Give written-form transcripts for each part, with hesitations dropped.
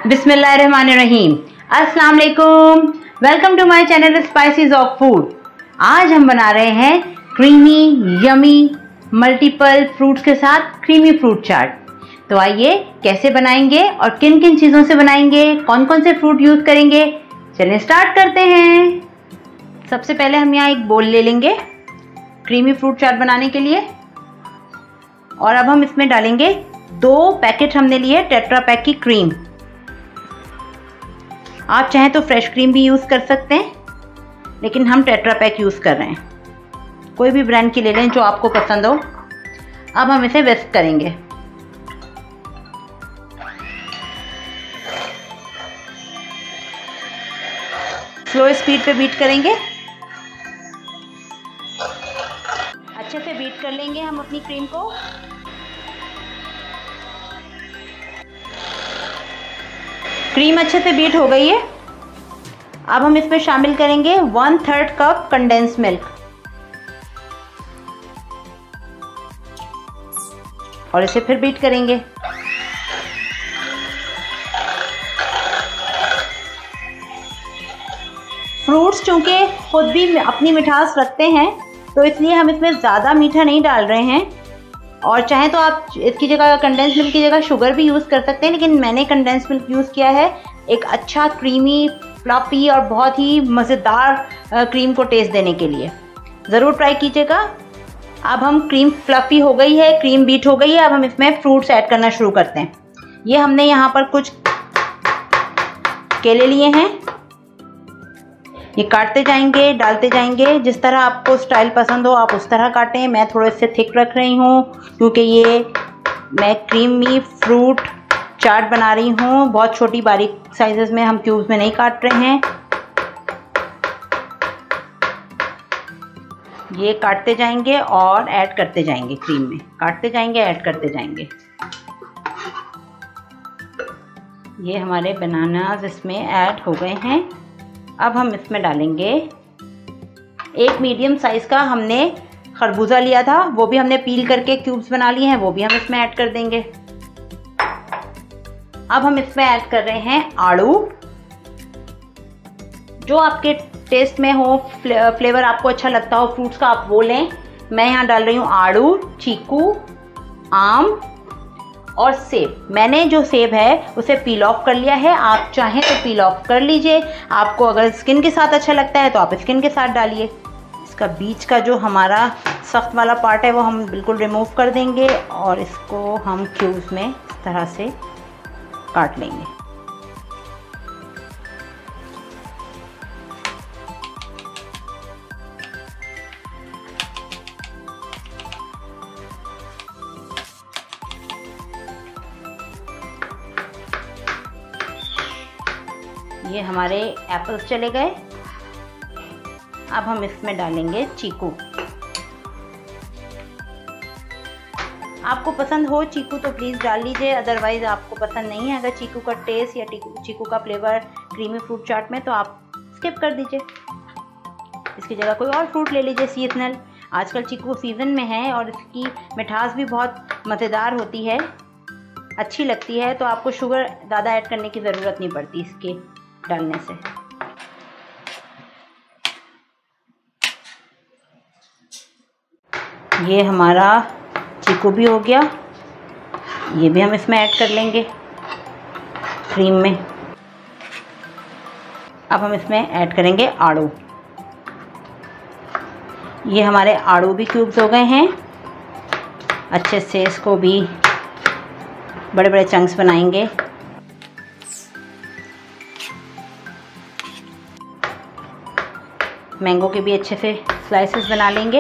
बिस्मिल्लाहिर्रहमानिर्रहीम। अस्सलाम वालेकुम, welcome to my channel spices of food. आज हम बना रहे हैं क्रीमी यमी मल्टीपल फ्रूट्स के साथ क्रीमी फ्रूट चाट। तो आइए कैसे बनाएंगे और किन किन चीज़ों से बनाएंगे, कौन कौन से फ्रूट यूज़ करेंगे, चलिए स्टार्ट करते हैं। सबसे पहले हम यहाँ एक बोल ले लेंगे क्रीमी फ्रूट चाट बनाने के लिए, और अब हम इसमें डालेंगे 2 पैकेट हमने लिए टेट्रा पैक की क्रीम। आप चाहें तो फ्रेश क्रीम भी यूज़ कर सकते हैं, लेकिन हम टेट्रा पैक यूज़ कर रहे हैं। कोई भी ब्रांड की ले लें जो आपको पसंद हो। अब हम इसे विस्क करेंगे। स्लो स्पीड पे बीट करेंगे। अच्छे से बीट कर लेंगे हम अपनी क्रीम को। क्रीम अच्छे से बीट हो गई है। अब हम इसमें शामिल करेंगे 1/3 कप कंडेंस मिल्क और इसे फिर बीट करेंगे। फ्रूट्स चूंकि खुद भी अपनी मिठास रखते हैं, तो इसलिए हम इसमें ज़्यादा मीठा नहीं डाल रहे हैं। और चाहे तो आप इसकी जगह कंडेंस मिल्क की जगह शुगर भी यूज़ कर सकते हैं, लेकिन मैंने कंडेंस मिल्क यूज़ किया है एक अच्छा क्रीमी फ्लफी और बहुत ही मज़ेदार क्रीम को टेस्ट देने के लिए। ज़रूर ट्राई कीजिएगा। अब हम क्रीम फ्लफी हो गई है, क्रीम बीट हो गई है। अब हम इसमें फ्रूट्स ऐड करना शुरू करते हैं। ये हमने यहाँ पर कुछ केले लिए हैं, ये काटते जाएंगे, डालते जाएंगे। जिस तरह आपको स्टाइल पसंद हो आप उस तरह काटें। मैं थोड़े से थिक रख रही हूँ क्योंकि ये मैं क्रीमी फ्रूट चाट बना रही हूँ। बहुत छोटी बारीक साइजेस में हम क्यूब्स में नहीं काट रहे हैं। ये काटते जाएंगे और ऐड करते जाएंगे क्रीम में, काटते जाएंगे, ऐड करते जाएंगे। ये हमारे बनानास इसमें ऐड हो गए हैं। अब हम इसमें डालेंगे एक मीडियम साइज़ का हमने खरबूजा लिया था, वो भी हमने पील करके क्यूब्स बना लिए हैं, वो भी हम इसमें ऐड कर देंगे। अब हम इसमें ऐड कर रहे हैं आड़ू। जो आपके टेस्ट में हो, फ्लेवर आपको अच्छा लगता हो फ्रूट्स का, आप वो लें। मैं यहाँ डाल रही हूँ आड़ू, चीकू, आम और सेब। मैंने जो सेब है उसे पील ऑफ कर लिया है। आप चाहें तो पील ऑफ कर लीजिए। आपको अगर स्किन के साथ अच्छा लगता है तो आप स्किन के साथ डालिए। इसका बीच का जो हमारा सख्त वाला पार्ट है वो हम बिल्कुल रिमूव कर देंगे और इसको हम क्यूब्स में इस तरह से काट लेंगे। ये हमारे एप्पल्स चले गए। अब हम इसमें डालेंगे चीकू। आपको पसंद हो चीकू तो प्लीज़ डाल लीजिए, अदरवाइज़ आपको पसंद नहीं है अगर चीकू का टेस्ट या चीकू का फ्लेवर क्रीमी फ्रूट चाट में, तो आप स्किप कर दीजिए। इसकी जगह कोई और फ्रूट ले लीजिए सीजनल। आजकल चीकू सीज़न में है और इसकी मिठास भी बहुत मज़ेदार होती है, अच्छी लगती है। तो आपको शुगर ज़्यादा ऐड करने की ज़रूरत नहीं पड़ती इसके डालने से। ये हमारा चीकू भी हो गया, ये भी हम इसमें ऐड कर लेंगे क्रीम में। अब हम इसमें ऐड करेंगे आड़ू। ये हमारे आड़ू भी क्यूब्स हो गए हैं। अच्छे से इसको भी बड़े बड़े चंक्स बनाएंगे। मैंगो के भी अच्छे से स्लाइसेस बना लेंगे।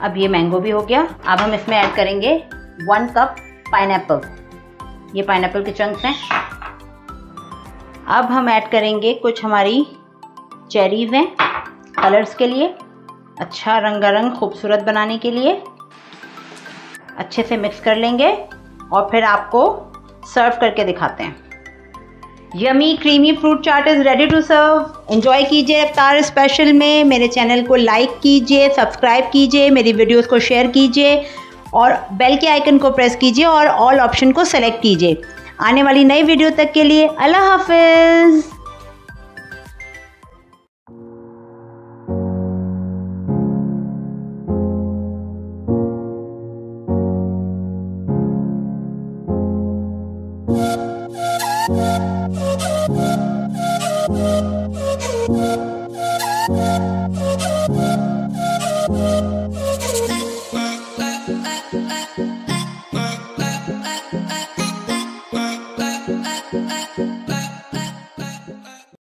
अब ये मैंगो भी हो गया। अब हम इसमें ऐड करेंगे 1 कप पाइनएप्पल। ये पाइनएप्पल के चंक्स हैं। अब हम ऐड करेंगे कुछ हमारी चेरीज हैं कलर्स के लिए, अच्छा रंगारंग खूबसूरत बनाने के लिए। अच्छे से मिक्स कर लेंगे और फिर आपको सर्व करके दिखाते हैं। Yummy creamy fruit chaat is ready to serve. Enjoy कीजिए इफ्तार स्पेशल में। मेरे चैनल को लाइक कीजिए, सब्सक्राइब कीजिए, मेरी वीडियोस को शेयर कीजिए और बेल के आइकन को प्रेस कीजिए और ऑल ऑप्शन को सेलेक्ट कीजिए। आने वाली नई वीडियो तक के लिए अल्लाह हाफिज़। Bye.